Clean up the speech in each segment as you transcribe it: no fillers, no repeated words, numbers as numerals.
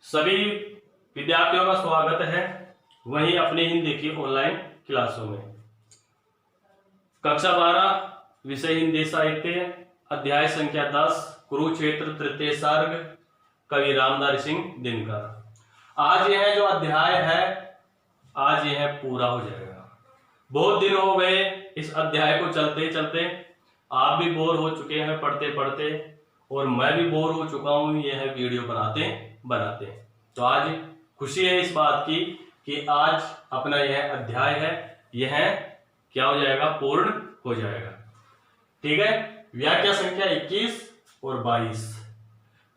सभी विद्यार्थियों का स्वागत है वहीं अपनी हिंदी की ऑनलाइन क्लासों में। कक्षा 12 विषय हिंदी साहित्य, अध्याय संख्या 10 कुरुक्षेत्र तृतीय सर्ग, कवि रामधारी सिंह दिनकर। आज यह जो अध्याय है आज यह पूरा हो जाएगा। बहुत दिन हो गए इस अध्याय को चलते चलते, आप भी बोर हो चुके हैं पढ़ते पढ़ते और मैं भी बोर हो चुका हूं यह वीडियो बनाते। तो आज खुशी है इस बात की कि आज अपना यह अध्याय है यह क्या हो जाएगा, पूर्ण हो जाएगा। ठीक है, व्याख्या संख्या 21 और 22।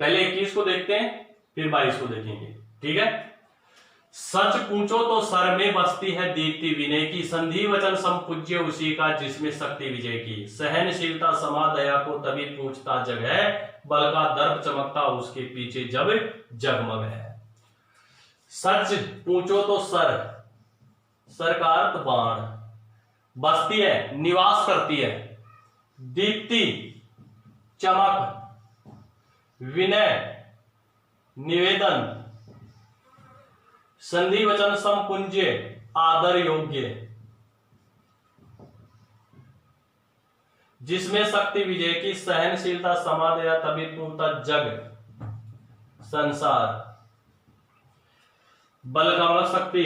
पहले 21 को देखते हैं फिर 22 को देखेंगे। ठीक है। सच पूछो तो सर में बसती है दीप्ति विनय की, संधि वचन संपूज्य उसी का जिसमें शक्ति विजय की। सहनशीलता समा दया को तभी पूछता जग है, बल का दर्प चमकता उसके पीछे जब जगमग है। सच पूछो तो सर का अर्थ बाण, बसती है निवास करती है, दीप्ति चमक, विनय निवेदन, संधि वचन संपुंज्य आदर योग्य, जिसमें शक्ति विजय की। सहनशीलता समा दया तभी पूरता जग संसार, बल का मतलब शक्ति।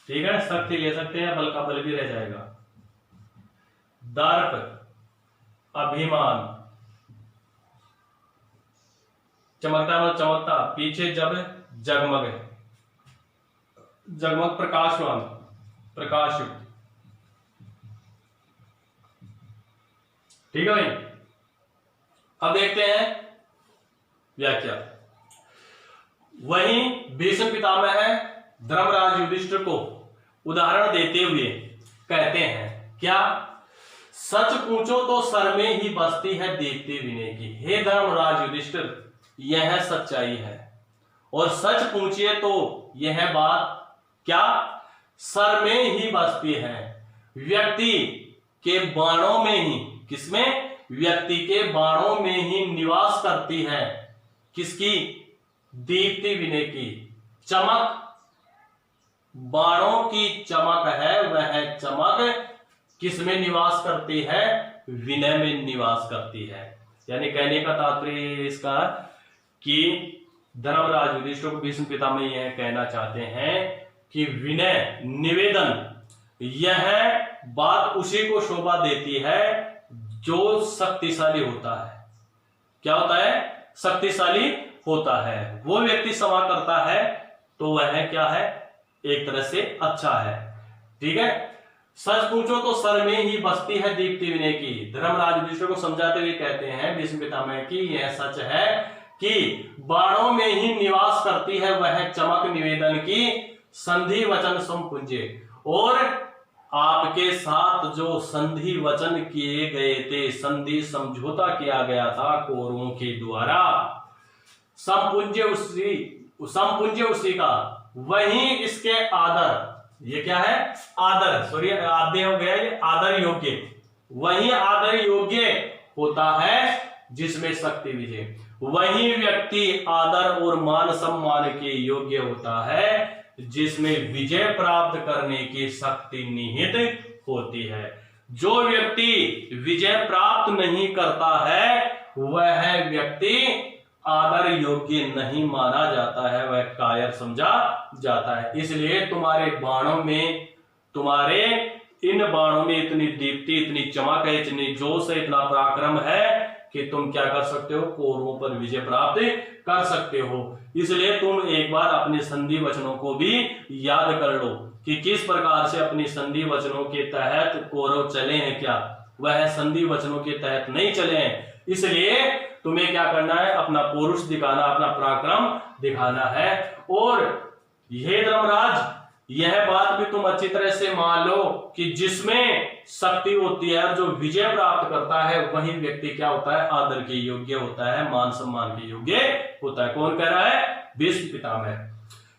ठीक है, शक्ति ले सकते हैं, बल का बल भी रह जाएगा। दर्प अभिमान, चमकता मतलब चमकता, पीछे जब जगमग है, जगमग प्रकाशवान प्रकाशयुक्त। ठीक है भाई, अब देखते हैं व्याख्या। वहीं भीष्म पितामह धर्मराज युधिष्ठिर को उदाहरण देते हुए कहते हैं क्या, सच पूछो तो सर में ही बसती है दीप्ति विनय की। हे धर्मराज युधिष्ठिर, यह सच्चाई है और सच पूछिए तो यह बात क्या सर में ही बसती है। व्यक्ति के बाणों में ही, किसमें, व्यक्ति के बाणों में ही निवास करती है। किसकी, दीप्ति विनय की। चमक, बाणों की चमक है, वह चमक किसमें निवास करती है, विनय में निवास करती है। यानी कहने का तात्पर्य इसका कि धर्मराज युधिष्ठिर को भीष्म पितामह यह कहना चाहते हैं कि विनय निवेदन यह बात उसी को शोभा देती है जो शक्तिशाली होता है। क्या होता है, शक्तिशाली होता है। वो व्यक्ति क्षमा करता है तो वह क्या है, एक तरह से अच्छा है। ठीक है, सच पूछो तो सर में ही बसती है दीप्ति विनय की। धर्मराज युधिष्ठिर को समझाते हुए कहते हैं भीष्म पितामह की यह सच है कि बाणों में ही निवास करती है वह चमक निवेदन की, संधि वचन संपूज्य। और आपके साथ जो संधि वचन किए गए थे, संधि समझौता किया गया था कौरवों के द्वारा, संपूज्य उसी का, वही इसके आदर, ये क्या है, आदर, सॉरी आद्य हो गया, ये आदर योग्य, वही आदर योग्य होता है जिसमें शक्ति विजय। वही व्यक्ति आदर और मान सम्मान के योग्य होता है जिसमें विजय प्राप्त करने की शक्ति निहित होती है। जो व्यक्ति विजय प्राप्त नहीं करता है वह व्यक्ति आदर योग्य नहीं माना जाता है, वह कायर समझा जाता है। इसलिए तुम्हारे बाणों में, तुम्हारे इन बाणों में इतनी दीप्ति, इतनी चमक है, इतनी जोश है, इतना पराक्रम है कि तुम क्या कर सकते हो, कौरवों पर विजय प्राप्त कर सकते हो। इसलिए तुम एक बार अपने संधि वचनों को भी याद कर लो कि किस प्रकार से अपनी संधि वचनों के तहत कौरव चले हैं। क्या वह संधि वचनों के तहत नहीं चले हैं। इसलिए तुम्हें क्या करना है, अपना पौरुष दिखाना, अपना पराक्रम दिखाना है। और यह धर्मराज, यह बात भी तुम अच्छी तरह से मान लो कि जिसमें शक्ति होती है और जो विजय प्राप्त करता है वही व्यक्ति क्या होता है, आदर के योग्य होता है, मान सम्मान के योग्य होता है। कौन कह रहा है, भीष्म पितामह।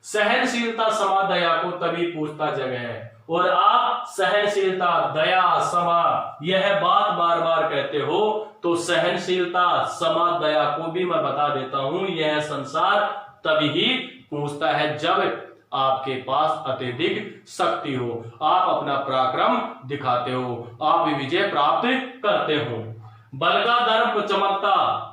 सहनशीलता समा दया को तभी पूछता जग है। और आप सहनशीलता, दया, क्षमा यह बात बार बार कहते हो, तो सहनशीलता, क्षमा, दया को भी मैं बता देता हूं, यह संसार तभी ही पूछता है जब आपके पास अत्यधिक शक्ति हो, आप अपना पराक्रम दिखाते हो, आप विजय प्राप्त करते हो। बल का दर्प चमकता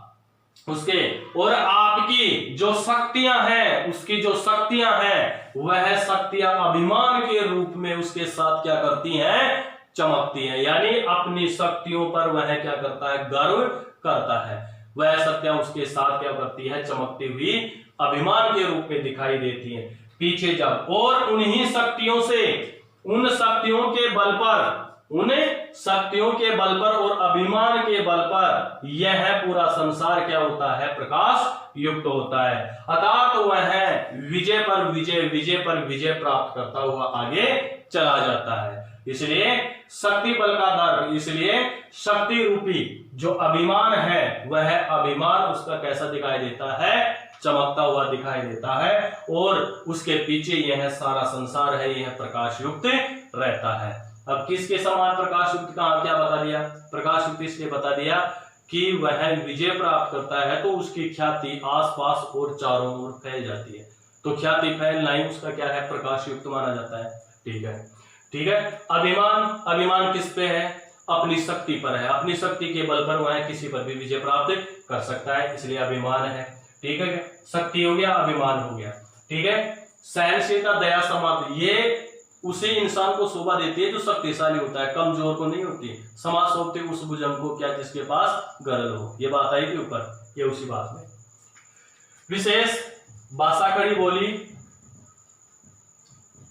उसके, और आपकी जो शक्तियां हैं, उसकी जो शक्तियां हैं, वह शक्तियां अभिमान के रूप में उसके साथ क्या करती हैं, चमकती हैं। यानी अपनी शक्तियों पर वह क्या करता है, गर्व करता है। वह शक्तियां उसके साथ क्या करती है, चमकती हुई अभिमान के रूप में दिखाई देती हैं। पीछे जब, और उन्हीं शक्तियों से, उन शक्तियों के बल पर, उन शक्तियों के बल पर और अभिमान के बल पर यह पूरा संसार क्या होता है, प्रकाश युक्त होता है। अर्थात तो वह विजय पर विजय, विजय पर विजय प्राप्त करता हुआ आगे चला जाता है। इसलिए शक्ति बल का दर्प, इसलिए शक्ति रूपी जो अभिमान है, वह अभिमान उसका कैसा दिखाई देता है, चमकता हुआ दिखाई देता है, और उसके पीछे यह सारा संसार है, यह प्रकाश युक्त रहता है। अब किसके समान प्रकाश युक्त का क्या बता दिया, प्रकाश युक्त इसलिए बता दिया कि वह विजय प्राप्त करता है तो उसकी ख्याति आसपास और चारों ओर फैल जाती है। तो ख्याति फैलना ही उसका क्या है, प्रकाश युक्त माना जाता है। ठीक है, ठीक है। अभिमान, अभिमान किस पे है, अपनी शक्ति पर है। अपनी शक्ति के बल पर वह किसी पर भी विजय प्राप्त कर सकता है, इसलिए अभिमान है। ठीक है, शक्ति हो गया, अभिमान हो गया। ठीक है। सहनशीलता, दया, क्षमा, ये उसी इंसान को शोभा देती है जो शक्तिशाली होता है, कमजोर को नहीं होती। क्षमा सौंपते उस भुजंग को क्या जिसके पास गरल हो, ये बात आई थी ऊपर, ये उसी बात में। विशेष भाषा, खड़ी बोली,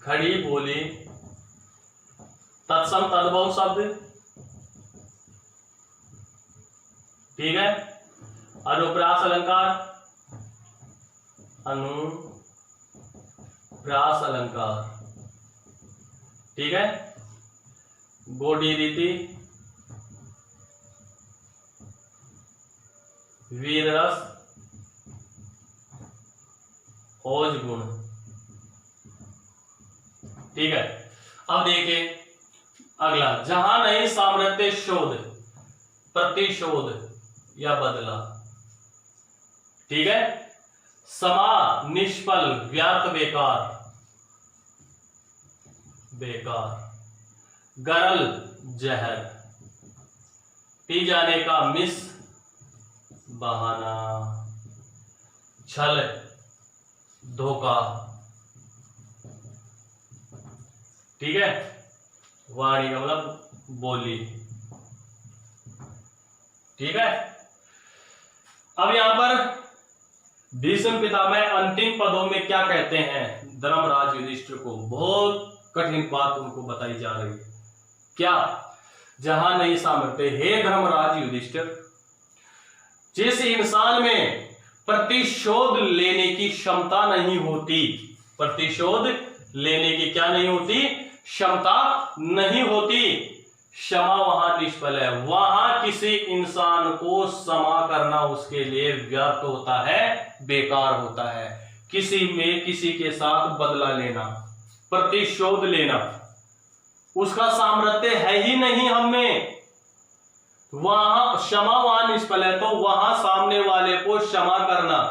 खड़ी बोली, तत्सम तद्भव शब्द, ठीक है। अनुप्रास अलंकार, अनुप्रास अलंकार, ठीक है। गोडी रीति, वीर रस, ओज गुण, ठीक है। अब देखिए अगला, जहां नहीं सामर्थ्य शोध, प्रतिशोध या बदला, ठीक है। समा निष्फल, व्यर्थ, बेकार, बेकार। गरल जहर, पी जाने का मिस, बहाना। छल धोखा, ठीक है। वाणी का मतलब बोली, ठीक है। अब यहां पर भीष्म पितामह अंतिम पदों में क्या कहते हैं धर्मराज युधिष्ठिर को, बहुत कठिन बात उनको बताई जा रही है। क्या, जहां नहीं सामर्थ्य, हे धर्मराज युधिष्ठिर, जिस इंसान में प्रतिशोध लेने की क्षमता नहीं होती, प्रतिशोध लेने की क्या नहीं होती, क्षमता नहीं होती, क्षमा वहां निष्फल है। वहां किसी इंसान को क्षमा करना उसके लिए व्यर्थ होता है, बेकार होता है। किसी में किसी के साथ बदला लेना, प्रतिशोध लेना, उसका सामर्थ्य है ही नहीं हम में, वहां क्षमा वहां निष्फल है। तो वहां सामने वाले को क्षमा करना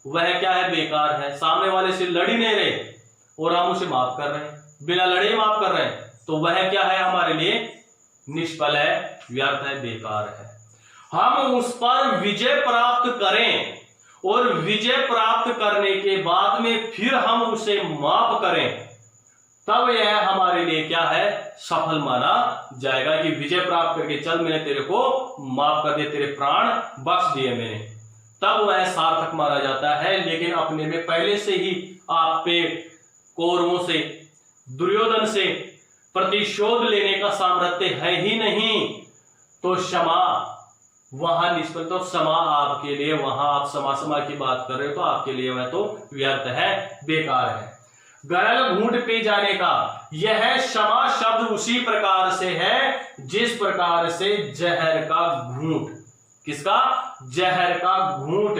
वह क्या है, बेकार है। सामने वाले से लड़ ही नहीं रहे और हम उसे माफ कर रहे हैं, बिना लड़े माफ कर रहे हैं, तो वह क्या है, हमारे लिए निष्फल है, व्यर्थ है, बेकार है। हम उस पर विजय प्राप्त करें और विजय प्राप्त करने के बाद में फिर हम उसे माफ करें, तब यह हमारे लिए क्या है, सफल माना जाएगा कि विजय प्राप्त करके चल, मैंने तेरे को माफ कर दिया, तेरे प्राण बख्श दिए मैंने, तब वह सार्थक माना जाता है। लेकिन अपने में पहले से ही आप पे कौरवों से, दुर्योधन से प्रतिशोध लेने का सामर्थ्य है ही नहीं, तो क्षमा वहां निष्फल, तो क्षमा आपके लिए, वहां आप क्षमा की बात कर रहे हो तो आपके लिए वह तो व्यर्थ है, बेकार है। गरल घूंट पी जाने का, यह क्षमा शब्द उसी प्रकार से है जिस प्रकार से जहर का घूंट, किसका, जहर का घूंट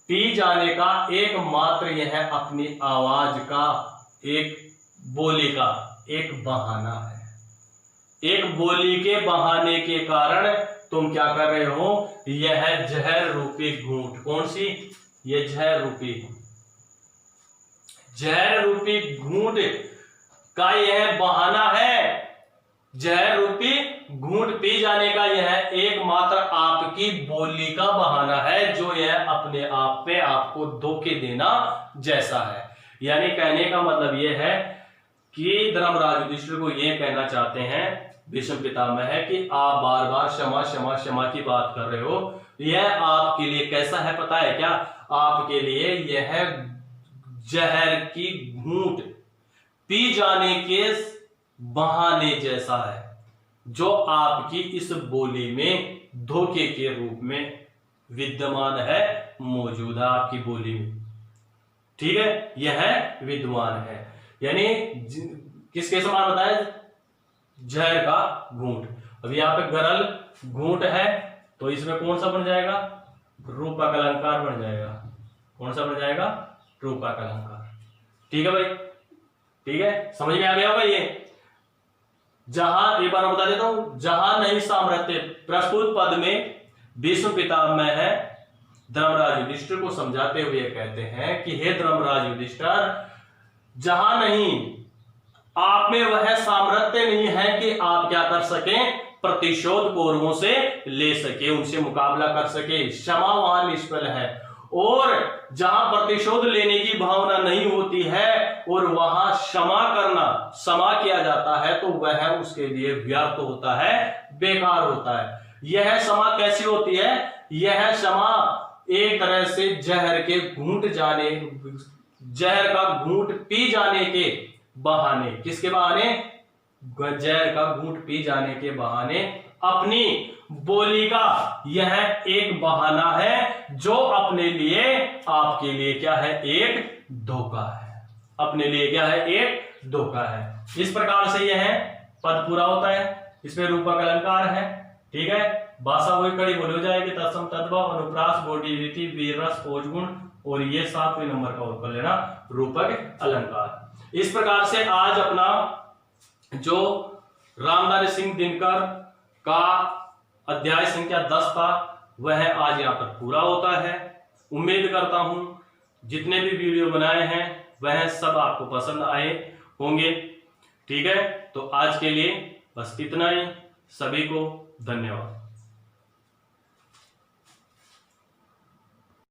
पी जाने का एकमात्र यह अपनी आवाज का, एक बोली का एक बहाना है। एक बोली के बहाने के कारण तुम क्या कर रहे हो, यह जहर रूपी घूंट, कौन सी, यह जहर रूपी घूंट का यह बहाना है। जहर रूपी घूंट पी जाने का यह एकमात्र आपकी बोली का बहाना है, जो यह अपने आप पे आपको धोखे देना जैसा है। यानी कहने का मतलब यह है कि धर्मराज युधिष्ठिर को यह कहना चाहते हैं भीष्म पितामह है कि आप बार बार क्षमा क्षमा क्षमा की बात कर रहे हो, यह आपके लिए कैसा है पता है क्या, आपके लिए यह जहर की घूंट पी जाने के बहाने जैसा है, जो आपकी इस बोली में धोखे के रूप में विद्यमान है, मौजूद है आपकी बोली में। ठीक है, यह विद्यमान है, यानी किसके समान बताया, जहर का घूंट। अब यहाँ पे गरल घूंट है तो इसमें कौन सा बन जाएगा, रूपक अलंकार बन जाएगा। कौन सा बन जाएगा, रूपक अलंकार। ठीक है भाई, ठीक है, समझ में आ गया होगा ये। जहां, एक बार बता देता हूं, जहां नहीं सामर्थ्य, प्रस्तुत पद में भीष्म पितामह है धर्मराज युधिष्ठिर को समझाते हुए कहते हैं कि हे धर्मराज युधिष्ठिर, जहां नहीं आप में वह सामर्थ्य नहीं है कि आप क्या कर सकें, प्रतिशोध कौरवों से ले सके, उनसे मुकाबला कर सके, क्षमा वहां निष्फल है। और जहां प्रतिशोध लेने की भावना नहीं होती है और वहां क्षमा करना, क्षमा किया जाता है, तो वह उसके लिए व्यर्थ होता है, बेकार होता है। यह क्षमा कैसी होती है, यह क्षमा एक तरह से जहर के घूंट जाने, जहर का घूंट पी जाने के बहाने, किसके बहाने, जहर का घूंट पी जाने के बहाने, अपनी बोली का यह एक बहाना है, जो अपने लिए, आपके लिए क्या है, एक धोखा है, अपने लिए क्या है, एक धोखा है। इस प्रकार से यह पद पूरा होता है, इसमें रूपक अलंकार है। ठीक है, भाषा वही कड़ी बोली हो जाएगी, तत्सम तद्भव अनुप्रास बोधी रीति वीररस ओजगुण, और ये 7वें नंबर का उत्तर लेना, रूपक अलंकार। इस प्रकार से आज अपना जो रामधारी सिंह दिनकर का अध्याय संख्या 10 था, वह आज यहाँ पर पूरा होता है। उम्मीद करता हूं जितने भी वीडियो बनाए हैं वह सब आपको पसंद आए होंगे। ठीक है, तो आज के लिए बस इतना ही। सभी को धन्यवाद।